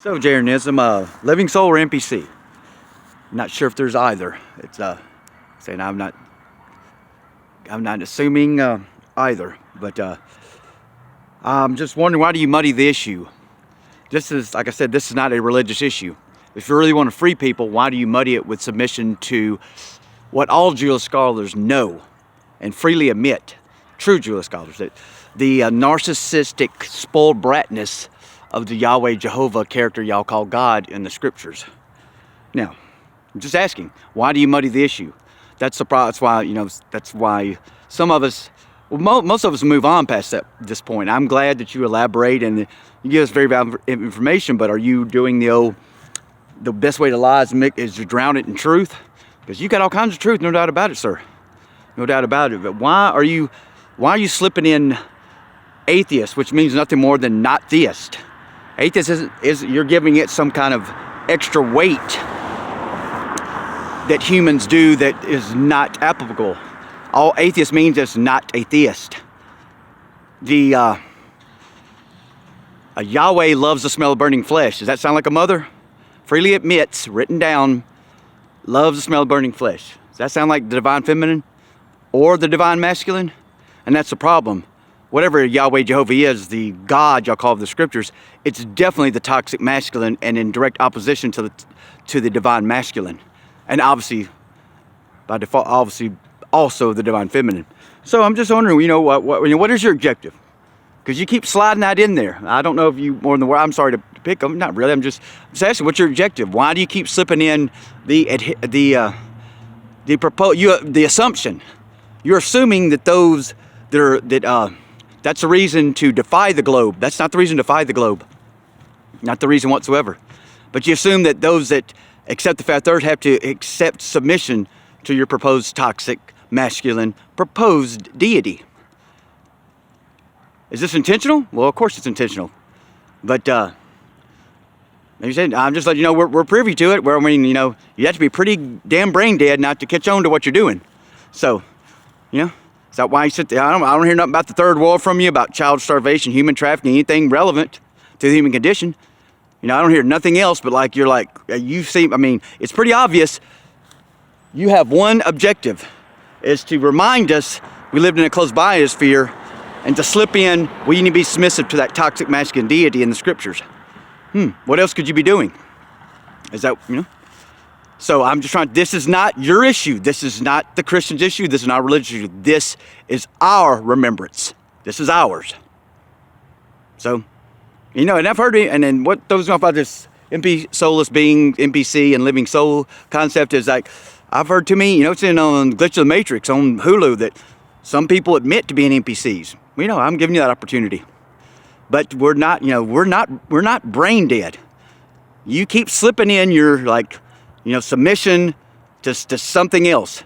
So Jeranism, living soul or NPC? Not sure if there's either. It's saying I'm not assuming either, but I'm just wondering, why do you muddy the issue? This is, like I said, this is not a religious issue. If you really want to free people, why do you muddy it with submission to what all Jewish scholars know and freely admit? True Jewish scholars, that the narcissistic, spoiled bratness of the Yahweh Jehovah character y'all call God in the scriptures. Now, I'm just asking, why do you muddy the issue? That's why, that's why some of us, well, most of us move on past this point. I'm glad that you elaborate and you give us very valuable information, but are you doing the best way to lie is to drown it in truth? Because you got all kinds of truth, no doubt about it, sir. No doubt about it. But why are you slipping in atheist, which means nothing more than not theist? Atheist is you're giving it some kind of extra weight that humans do that is not applicable. All atheist means is not a theist. A Yahweh loves the smell of burning flesh. Does that sound like a mother? Freely admits, written down, loves the smell of burning flesh. Does that sound like the divine feminine or the divine masculine? And that's the problem. Whatever Yahweh Jehovah is, the God y'all call the scriptures, it's definitely the toxic masculine and in direct opposition to the divine masculine. And obviously, by default, obviously also the divine feminine. So I'm just wondering, what is your objective? Because you keep sliding that in there. I don't know if you more than the word. I'm sorry to pick them. Not really. I'm just asking, what's your objective? Why do you keep slipping in the assumption? You're assuming that that's the reason to defy the globe. That's not the reason to defy the globe. Not the reason whatsoever. But you assume that those that accept the fat earth have to accept submission to your proposed toxic, masculine, proposed deity. Is this intentional? Well, of course it's intentional. But like you said, I'm just letting you know we're privy to it. You have to be pretty damn brain dead not to catch on to what you're doing. So, is that why you sit there? I don't hear nothing about the third world from you, about child starvation, human trafficking, anything relevant to the human condition. I don't hear nothing else, but it's pretty obvious. You have one objective, is to remind us we lived in a closed biosphere, and to slip in, we need to be submissive to that toxic masculine deity in the scriptures. What else could you be doing? Is that, So I'm just trying, this is not your issue. This is not the Christian's issue. This is not a religious issue. This is our remembrance. This is ours. So, and I've heard it, and then what those know about this soulless being, NPC, and living soul concept is like, I've heard too many, it's in on Glitch of the Matrix on Hulu that some people admit to being NPCs. I'm giving you that opportunity. But we're not brain dead. You keep slipping in your submission to something else.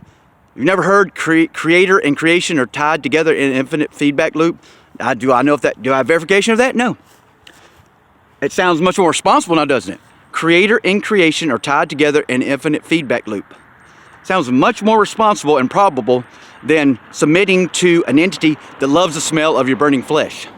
You've never heard creator and creation are tied together in an infinite feedback loop? Do I have verification of that? No. It sounds much more responsible now, doesn't it? Creator and creation are tied together in an infinite feedback loop. Sounds much more responsible and probable than submitting to an entity that loves the smell of your burning flesh.